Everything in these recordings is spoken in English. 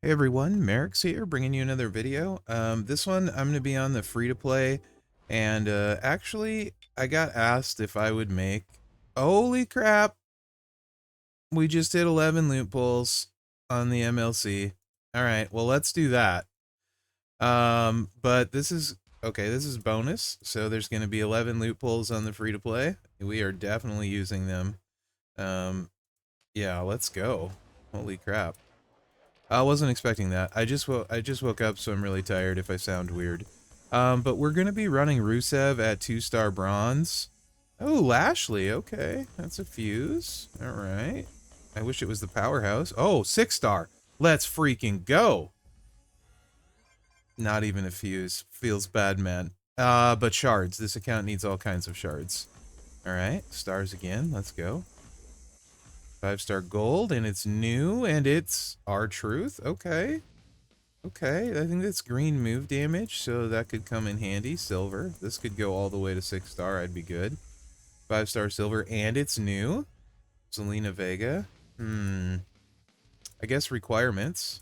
Hey everyone, Mherex here, bringing you another video. This one I'm going to be on the free-to-play, and actually I got asked if I would make... Holy crap! We just did 11 loot pulls on the MLC. Alright, well let's do that. But this is... Okay, this is bonus, so there's going to be 11 loot pulls on the free-to-play. We are definitely using them. Yeah, let's go. Holy crap. I wasn't expecting that. I just woke up, so I'm really tired if I sound weird. But we're gonna be running Rusev at 2-star bronze. Oh, Lashley. Okay, that's a fuse. All right. I wish it was the powerhouse. Oh, 6-star. Let's freaking go. Not even a fuse. Feels bad, man. But shards. This account needs all kinds of shards. All right, stars again. Let's go. 5-star gold, and it's new, and it's R-Truth. Okay. Okay, I think that's green move damage, so that could come in handy. Silver. This could go all the way to 6-star. I'd be good. 5-star silver, and it's new. Zelina Vega. I guess requirements.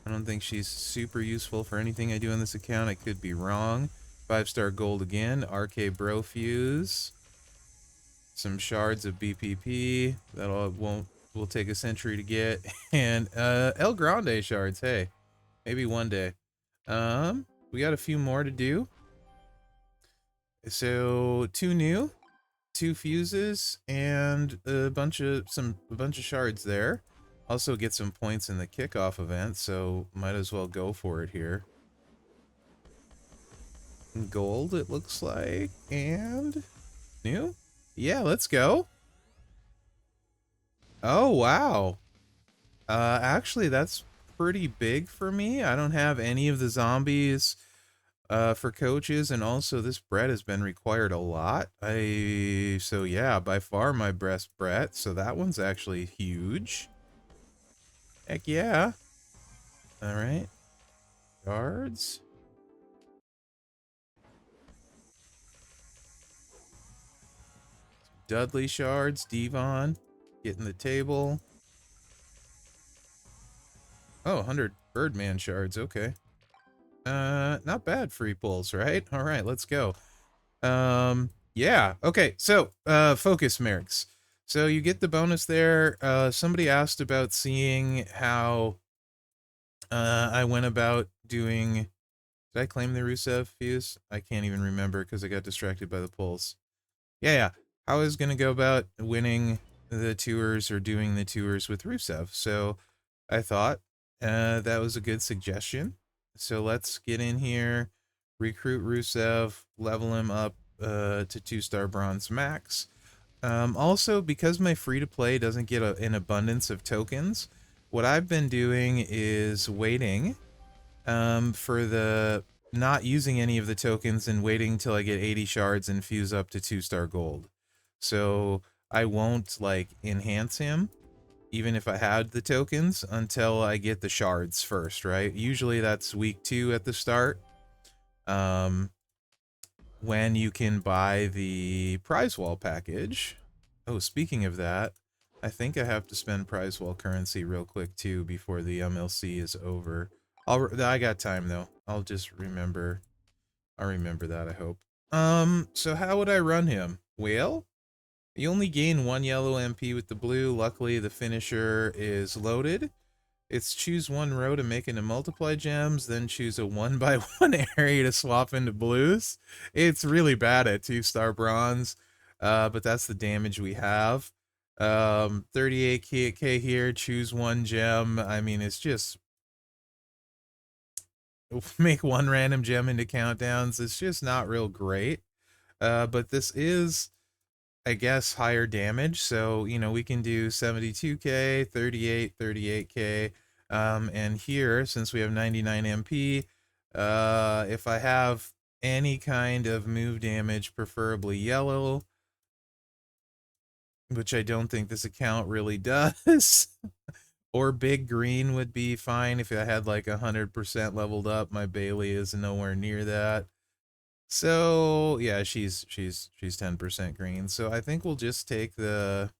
I don't think she's super useful for anything I do on this account. I could be wrong. 5-star gold again. RK Bro Fuse. Some shards of BPP. Will take a century to get. And El Grande shards. Hey. Maybe one day. We got a few more to do. So 2 new, 2 fuses, and a bunch of shards there. Also get some points in the kickoff event, so might as well go for it here. Gold, it looks like, and new. Yeah, let's go. Oh wow. Actually, that's pretty big for me. I don't have any of the zombies for coaches, and also this Brett has been required a lot. So yeah, by far my best Brett. So that one's actually huge. Heck yeah. All right. Guards. Dudley shards. Devon. Getting the table. Oh, 100 Birdman shards. Okay. Not bad free pulls, right? All right, let's go. Yeah. Okay, so, focus Mherex. So you get the bonus there. Somebody asked about seeing how, I went about doing... Did I claim the Rusev fuse? I can't even remember because I got distracted by the pulls. Yeah. How I was gonna go about winning the tours or doing the tours with Rusev. So I thought, that was a good suggestion. So let's get in here, recruit Rusev, level him up to 2-star bronze max. Also, because my free-to-play doesn't get an abundance of tokens, what I've been doing is waiting for the not using any of the tokens and waiting till I get 80 shards and fuse up to 2-star gold. So I won't like enhance him even if I had the tokens until I get the shards first, right? Usually that's week 2 at the start. When you can buy the prize wall package. Oh, speaking of that, I think I have to spend prize wall currency real quick too before the MLC is over. I got time though. I'll just remember. I'll remember that, I hope. So how would I run him? Well, you only gain 1 yellow MP with the blue. Luckily, the finisher is loaded. It's choose 1 row to make into multiply gems, then choose a 1x1 area to swap into blues. It's really bad at 2-star bronze, but that's the damage we have. 38k here, choose 1 gem. I mean, it's just make 1 random gem into countdowns. It's just not real great. But this is, I guess, higher damage. So, you know, we can do 72k, 38k. And here, since we have 99 MP, if I have any kind of move damage, preferably yellow, which I don't think this account really does, or big green would be fine if I had like 100% leveled up. My Bailey is nowhere near that. So yeah, she's 10% green. So I think we'll just take the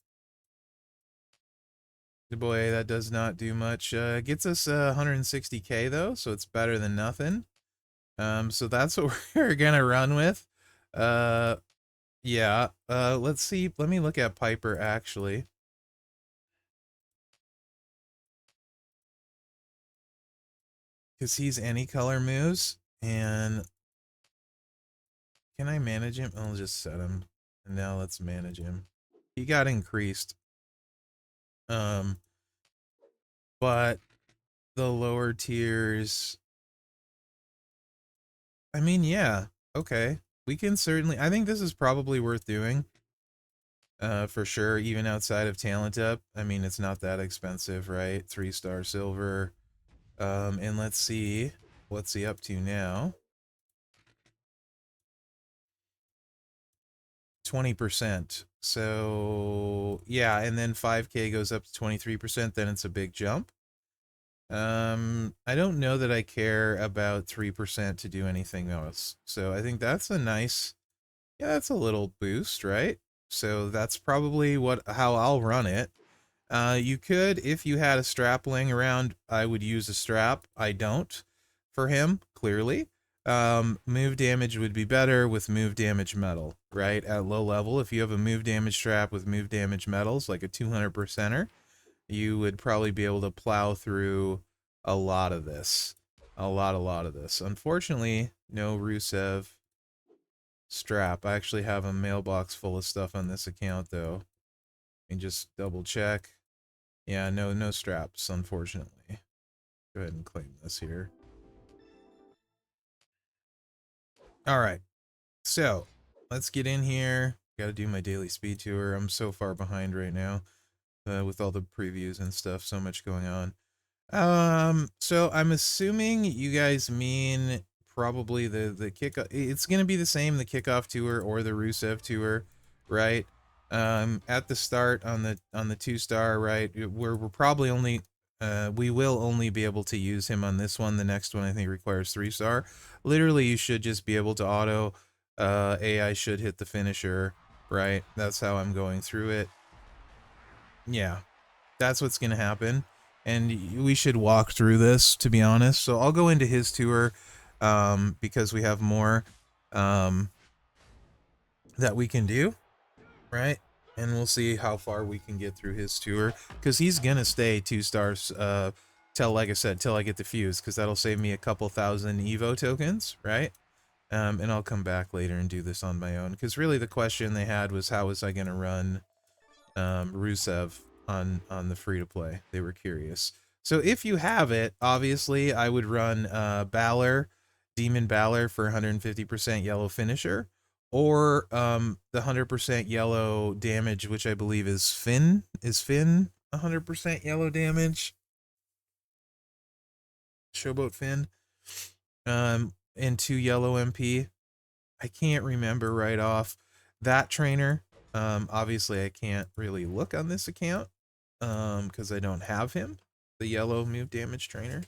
Boy, that does not do much. Gets us 160k though, so it's better than nothing. So that's what we're gonna run with. Uh, yeah. Let's see. Let me look at Piper actually, because he's any color moves. And can I manage him? I'll just set him. And now let's manage him. He got increased. Um, but the lower tiers. I mean, yeah. Okay. We can certainly. I think this is probably worth doing. For sure, even outside of Talent Up. I mean, it's not that expensive, right? 3-star silver. And let's see what's he up to now. 20%. So yeah, and then 5k goes up to 23%, then it's a big jump. I don't know that I care about 3% to do anything else. So I think that's a nice, yeah, that's a little boost, right? So that's probably how I'll run it. You could, if you had a strap laying around, I would use a strap. I don't for him, clearly. Move damage would be better with move damage metal, right? At low level, if you have a move damage strap with move damage metals, like a 200%er, you would probably be able to plow through a lot of this. A lot of this. Unfortunately, no Rusev strap. I actually have a mailbox full of stuff on this account, though. And just double check. Yeah, no straps, unfortunately. Go ahead and claim this here. All right. So, let's get in here. Got to do my daily speed tour. I'm so far behind right now with all the previews and stuff. So much going on. So I'm assuming you guys mean probably the kickoff. It's gonna be the same, the kickoff tour or the Rusev tour, right? At the start on the 2-star, right? We're probably only we will only be able to use him on this one. The next one I think requires 3-star. Literally, you should just be able to auto. AI should hit the finisher, right? That's how I'm going through it. Yeah, that's what's going to happen. And we should walk through this, to be honest. So I'll go into his tour because we have more that we can do, right? And we'll see how far we can get through his tour, because he's going to stay 2 stars till, like I said, till I get the fuse, because that'll save me a couple thousand Evo tokens, right? And I'll come back later and do this on my own, because really the question they had was, how was I going to run Rusev on the free-to-play? They were curious. So if you have it, obviously I would run Balor, Demon Balor for 150% yellow finisher, or the 100% yellow damage, which I believe is Finn. Is Finn 100% yellow damage? Showboat Finn. And 2 yellow MP. I can't remember right off. That trainer, obviously I can't really look on this account because I don't have him, the yellow move damage trainer.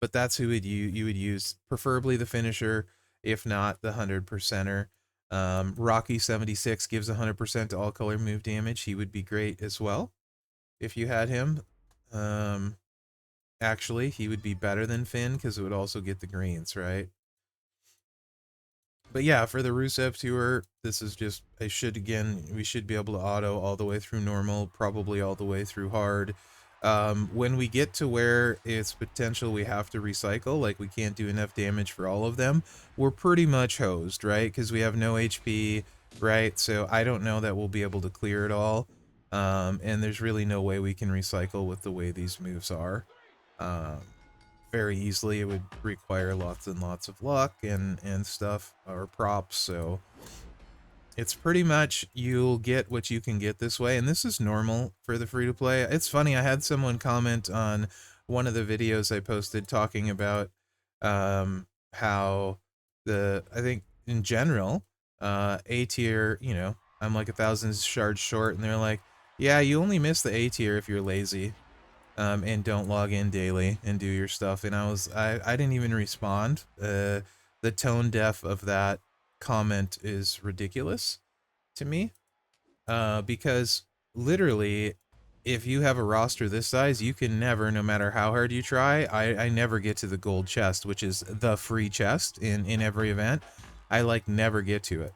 But that's who you would use, preferably the finisher, if not the 100%er. Rocky 76 gives 100% to all color move damage. He would be great as well if you had him. Actually, he would be better than Finn because it would also get the greens, right? But yeah, for the Rusev tour, this is just, we should be able to auto all the way through normal, probably all the way through hard. When we get to where it's potential we have to recycle, like we can't do enough damage for all of them, we're pretty much hosed, right? Because we have no HP, right? So I don't know that we'll be able to clear it all. And there's really no way we can recycle with the way these moves are. Very easily. It would require lots and lots of luck and stuff, or props, so it's pretty much you'll get what you can get this way, and this is normal for the free-to-play. It's funny, I had someone comment on one of the videos I posted talking about how I think in general, A tier, you know, I'm like 1,000 shards short, and they're like, yeah, you only miss the A tier if you're lazy. And don't log in daily and do your stuff. And I didn't even respond. The tone deaf of that comment is ridiculous to me. Because literally if you have a roster this size, you can never, no matter how hard you try, I never get to the gold chest, which is the free chest in every event. I like never get to it.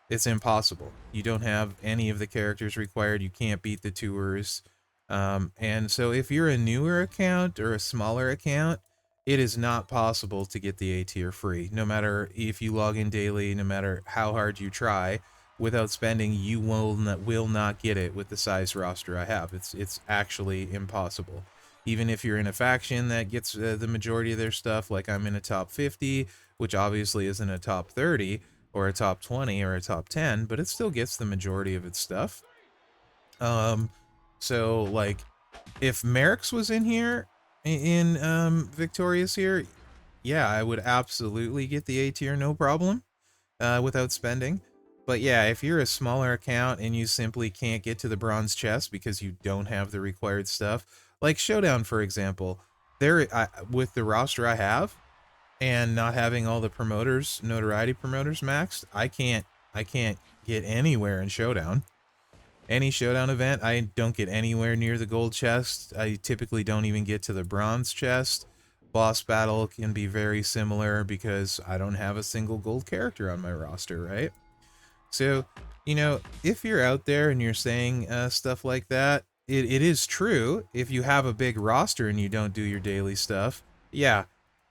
It's impossible. You don't have any of the characters required. You can't beat the tours. And so if you're a newer account or a smaller account, it is not possible to get the A tier free. No matter if you log in daily, no matter how hard you try, without spending, you will not get it with the size roster I have. It's actually impossible. Even if you're in a faction that gets the majority of their stuff, like I'm in a top 50, which obviously isn't a top 30, or a top 20 or a top 10, but it still gets the majority of its stuff. So like if Mherex was in here in Victorious here, yeah, I would absolutely get the A tier, no problem, without spending. But yeah, if you're a smaller account and you simply can't get to the bronze chest because you don't have the required stuff, like Showdown, for example, with the roster I have, and not having all the promoters, notoriety promoters maxed, I can't get anywhere in Showdown. Any Showdown event, I don't get anywhere near the gold chest. I typically don't even get to the bronze chest. Boss battle can be very similar because I don't have a single gold character on my roster, right? So, you know, if you're out there and you're saying stuff like that, it is true. If you have a big roster and you don't do your daily stuff, yeah,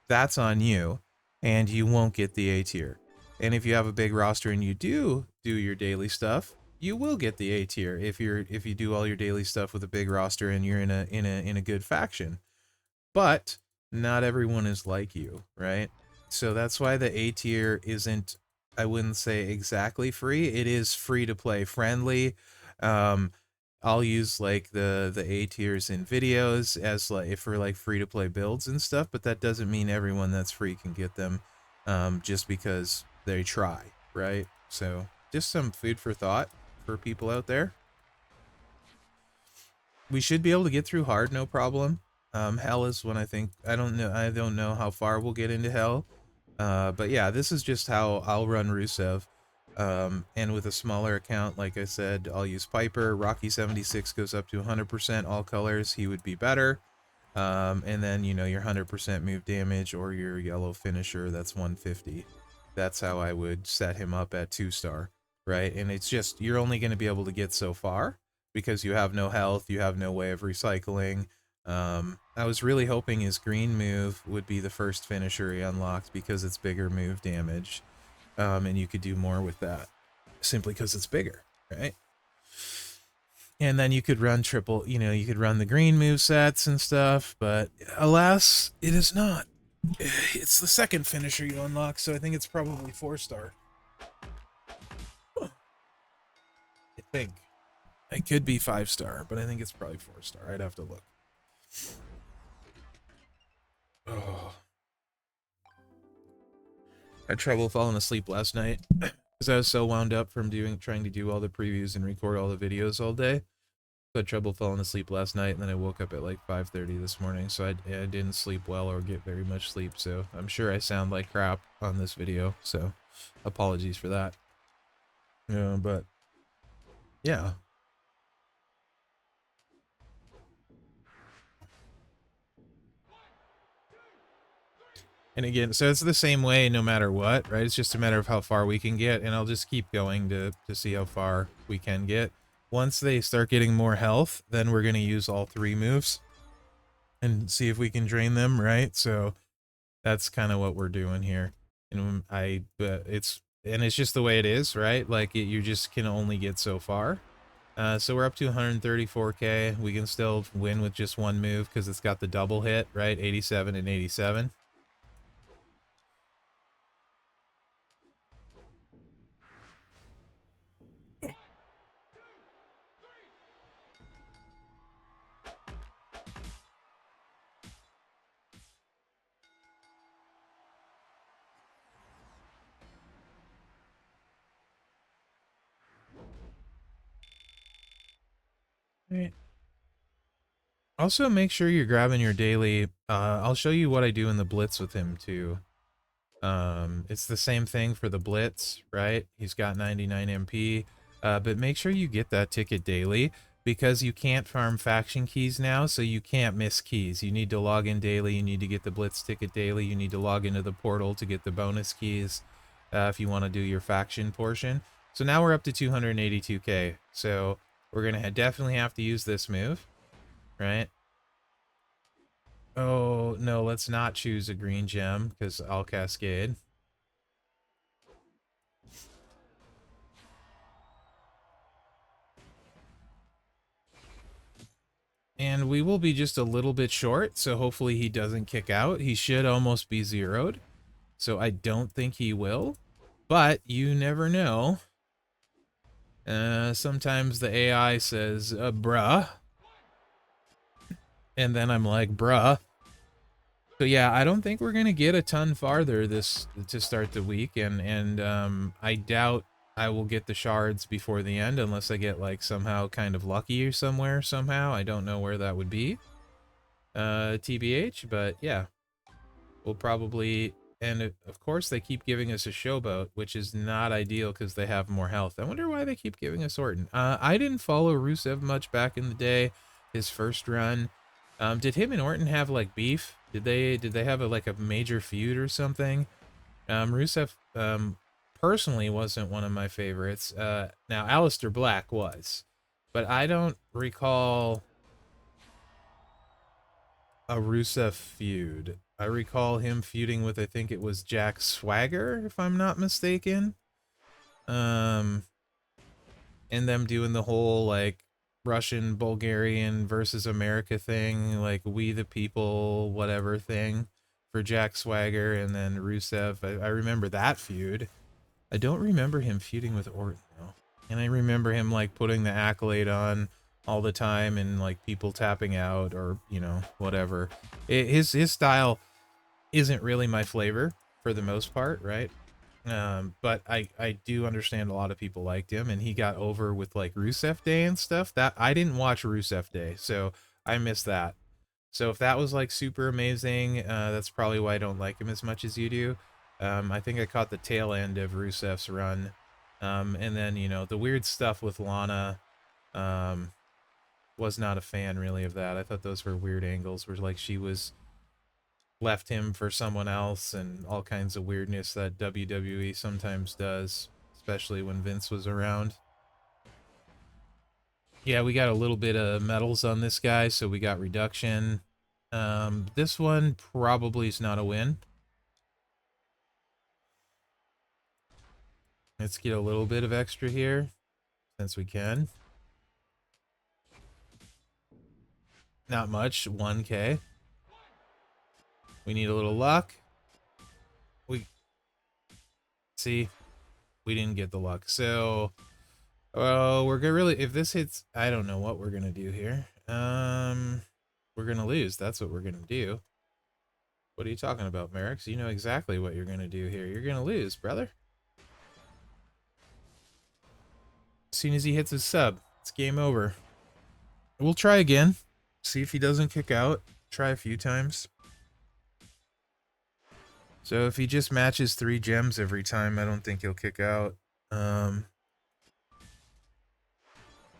that's on you, and you won't get the A tier. And if you have a big roster and you do your daily stuff, you will get the A tier if you do all your daily stuff with a big roster and you're in a good faction. But not everyone is like you, right? So that's why the A tier isn't, I wouldn't say exactly free. It is free to play friendly. Um, I'll use like the A tiers in videos as like for like free to play builds and stuff, but that doesn't mean everyone that's free can get them just because they try, right? So just some food for thought for people out there. We should be able to get through hard, no problem. Hell is when I don't know how far we'll get into hell. But yeah, this is just how I'll run Rusev. And with a smaller account, like I said, I'll use Piper. Rocky 76 goes up to 100% all colors. He would be better. And then, you know, your 100% move damage or your yellow finisher, that's 150. That's how I would set him up at 2-star, right? And it's just, you're only going to be able to get so far because you have no health, you have no way of recycling. I was really hoping his green move would be the first finisher he unlocked because it's bigger move damage. And you could do more with that simply because it's bigger, right? And then you could run triple, you know, you could run the green move sets and stuff, but alas, it is not. It's the second finisher you unlock, so I think it's probably 4-star. Huh. I think. It could be 5-star, but I think it's probably 4-star. I'd have to look. Oh. I had trouble falling asleep last night because I was so wound up from trying to do all the previews and record all the videos all day. I had trouble falling asleep last night, and then I woke up at like 5:30 this morning, so I didn't sleep well or get very much sleep, so I'm sure I sound like crap on this video, so apologies for that. Yeah, but yeah. And again, so it's the same way no matter what, right? It's just a matter of how far we can get, and I'll just keep going to see how far we can get. Once they start getting more health, then we're going to use all 3 moves and see if we can drain them, right? So that's kind of what we're doing here. And it's just the way it is, right? Like you just can only get so far. So we're up to 134k. We can still win with just 1 move because it's got the double hit, right? 87 and 87. Right. Also, make sure you're grabbing your daily. I'll show you what I do in the Blitz with him, too. It's the same thing for the Blitz, right? He's got 99 MP. But make sure you get that ticket daily because you can't farm faction keys now, so you can't miss keys. You need to log in daily. You need to get the Blitz ticket daily. You need to log into the portal to get the bonus keys if you want to do your faction portion. So now we're up to 282k. So we're going to definitely have to use this move, right? Oh, no, let's not choose a green gem because I'll cascade. And we will be just a little bit short, so hopefully he doesn't kick out. He should almost be zeroed, so I don't think he will. But you never know. Sometimes the AI says, bruh. And then I'm like, bruh. So yeah, I don't think we're going to get a ton farther this to start the week. And I doubt I will get the shards before the end unless I get like somehow kind of lucky or somewhere somehow. I don't know where that would be. TBH, but yeah, we'll probably, and of course they keep giving us a showboat, which is not ideal because they have more health. I wonder why they keep giving us Orton. I didn't follow Rusev much back in the day, his first run. Did him and Orton have like beef? Did they have like a major feud or something? Rusev personally wasn't one of my favorites. Now Aleister Black was, but I don't recall a Rusev feud. I recall him feuding with, I think it was Jack Swagger, if I'm not mistaken. And them doing the whole, like, Russian, Bulgarian versus America thing, like, we the people, whatever thing, for Jack Swagger, and then Rusev. I remember that feud. I don't remember him feuding with Orton, though. And I remember him, like, putting the accolade on all the time and, like, people tapping out or, you know, whatever. His style isn't really my flavor for the most part, right? But I do understand a lot of people liked him, and he got over with, like, Rusev Day and stuff. That I didn't watch Rusev Day, so I missed that. So if that was, like, super amazing, that's probably why I don't like him as much as you do. I think I caught the tail end of Rusev's run. And then, you know, the weird stuff with Lana, was not a fan, really, of that. I thought those were weird angles where, like, she was left him for someone else and all kinds of weirdness that WWE sometimes does, especially when Vince was around. Yeah, we got a little bit of medals on this guy, so we got reduction. This one probably is not a win. Let's get a little bit of extra here, since we can. Not much, 1K. We need a little luck. See, we didn't get the luck. So, we're gonna really, if this hits, I don't know what we're gonna do here. We're gonna lose. That's what we're gonna do. What are you talking about, Mherex? You know exactly what you're gonna do here. You're gonna lose, brother. As soon as he hits his sub, it's game over. We'll try again. See if he doesn't kick out. Try a few times. So if he just matches 3 gems every time, I don't think he'll kick out.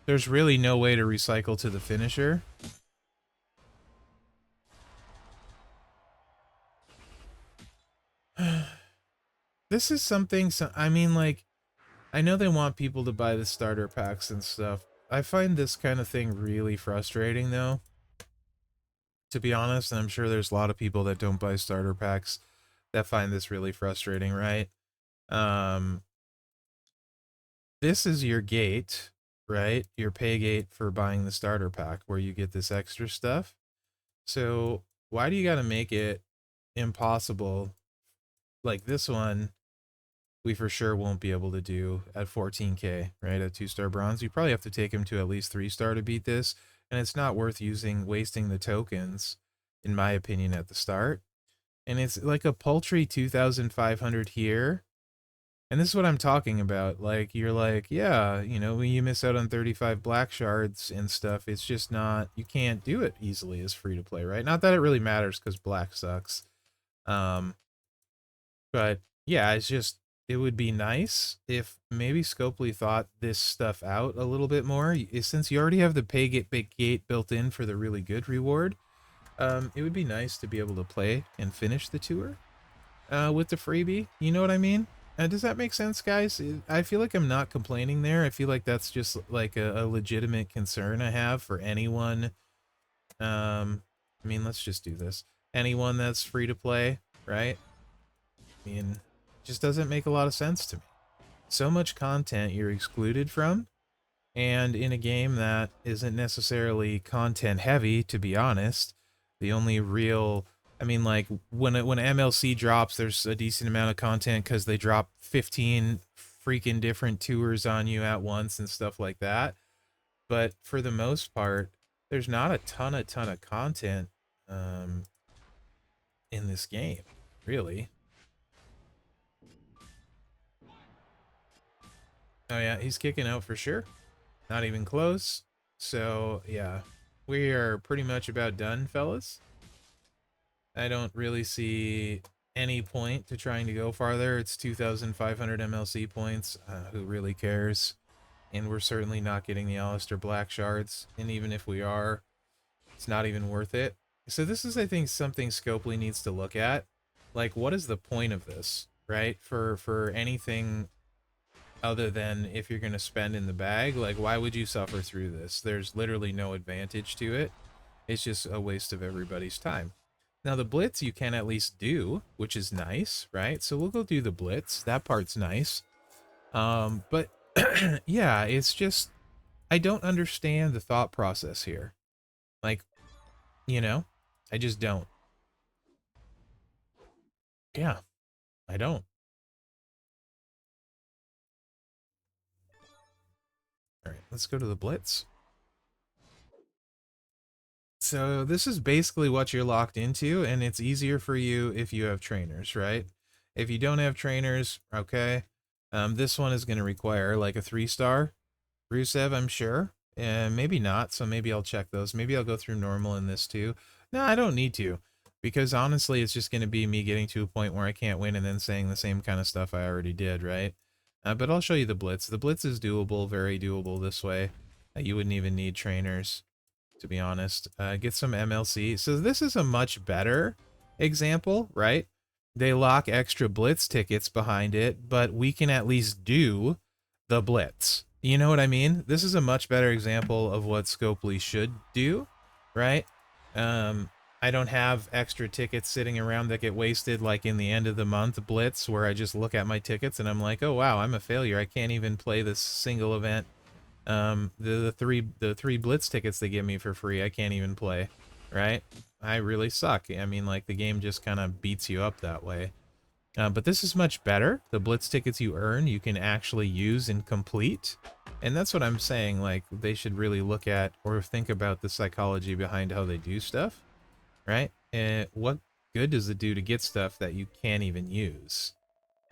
There's really no way to recycle to the finisher. This is something, I mean, like, I know they want people to buy the starter packs and stuff. I find this kind of thing really frustrating, though, to be honest, and I'm sure there's a lot of people that don't buy starter packs that find this really frustrating, right? This is your gate, right? Your pay gate for buying the starter pack, where you get this extra stuff. So why do you got to make it impossible? Like this one, we for sure won't be able to do at 14K, right? At 2-star bronze, you probably have to take him to at least 3-star to beat this, and it's not worth wasting the tokens, in my opinion, at the start. And it's like a paltry 2,500 here. And this is what I'm talking about. Like, you're like, yeah, you know, when you miss out on 35 black shards and stuff, it's just not, you can't do it easily as free to play, right? Not that it really matters because black sucks. But yeah, it's just, it would be nice if maybe Scopely thought this stuff out a little bit more. Since you already have the pay get big gate built in for the really good reward, it would be nice to be able to play and finish the tour with the freebie. You know what I mean? Does that make sense, guys? I feel like I'm not complaining there. I feel like that's just like a legitimate concern I have for anyone. I mean, let's just do this. Anyone that's free to play, right? I mean, it just doesn't make a lot of sense to me. So much content you're excluded from, and in a game that isn't necessarily content heavy, to be honest. The only real, I mean, like when MLC drops, there's a decent amount of content because they drop 15 freaking different tours on you at once and stuff like that. But for the most part, there's not a ton of content in this game, really. Oh yeah, he's kicking out for sure. Not even close. So yeah, we are pretty much about done, fellas. I don't really see any point to trying to go farther. It's 2,500 MLC points. Who really cares? And we're certainly not getting the Aleister Black shards. And even if we are, it's not even worth it. So this is, I think, something Scopely needs to look at. Like, what is the point of this, right? For anything other than if you're going to spend in the bag, like, why would you suffer through this? There's literally no advantage to it. It's just a waste of everybody's time. Now, the Blitz you can at least do, which is nice, right? So we'll go do the Blitz. That part's nice. But, yeah, it's just, I don't understand the thought process here. Like, you know, I just don't. Yeah, I don't. All right, let's go to the Blitz. So this is basically what you're locked into, and it's easier for you if you have trainers, right? If you don't have trainers, okay, this one is going to require like a 3-star Rusev, I'm sure, and maybe not, so maybe I'll check those. Maybe I'll go through normal in this too. No, I don't need to, because honestly, it's just going to be me getting to a point where I can't win and then saying the same kind of stuff I already did, right? But I'll show you the Blitz. The Blitz is doable, very doable this way. You wouldn't even need trainers, to be honest. Get some MLC. So this is a much better example, right? They lock extra Blitz tickets behind it, but we can at least do the Blitz. You know what I mean? This is a much better example of what Scopely should do, right? I don't have extra tickets sitting around that get wasted like in the end of the month Blitz, where I just look at my tickets and I'm like, oh wow, I'm a failure. I can't even play this single event. The three Blitz tickets they give me for free, I can't even play, right? I really suck. I mean, like, the game just kind of beats you up that way. But this is much better. The Blitz tickets you earn, you can actually use and complete. And that's what I'm saying, like, they should really look at or think about the psychology behind how they do stuff, right? And what good does it do to get stuff that you can't even use?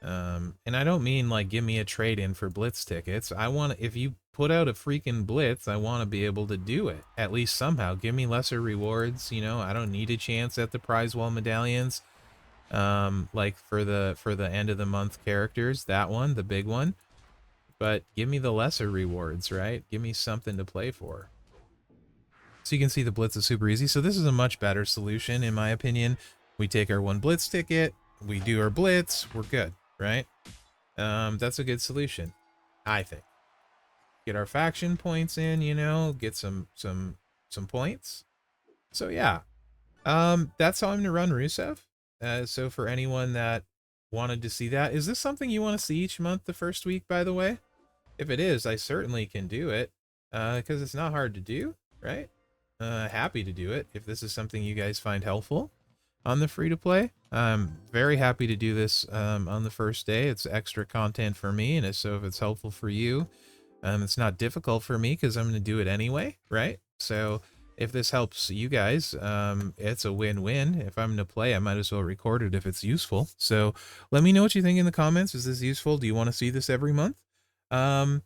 And I don't mean like give me a trade-in for Blitz tickets. I want, if you put out a freaking Blitz, I want to be able to do it at least somehow. Give me lesser rewards. You know, I don't need a chance at the prize wall medallions. Like for the end of the month characters, that one, the big one. But give me the lesser rewards, right? Give me something to play for. So you can see the Blitz is super easy. So this is a much better solution, in my opinion. We take our one Blitz ticket, we do our Blitz, we're good, right? That's a good solution, I think. Get our faction points in, you know, get some points. So yeah, that's how I'm gonna run Rusev. So for anyone that wanted to see that, is this something you want to see each month the first week, by the way? If it is, I certainly can do it, because it's not hard to do, right? Happy to do it if this is something you guys find helpful on the free-to-play. I'm very happy to do this on the first day. It's extra content for me, and so if it's helpful for you, it's not difficult for me because I'm going to do it anyway, right? So if this helps you guys, it's a win-win. If I'm going to play, I might as well record it if it's useful. So let me know what you think in the comments. Is this useful? Do you want to see this every month? And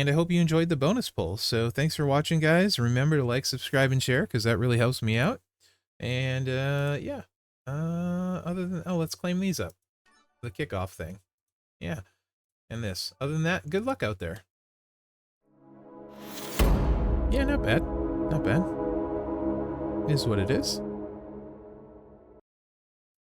I hope you enjoyed the bonus poll. So thanks for watching, guys. Remember to like, subscribe, and share because that really helps me out. And yeah. Other than, oh, let's claim these up. The kickoff thing. Yeah. and this. Other than that, good luck out there. Yeah, not bad. Not bad. Is what it is.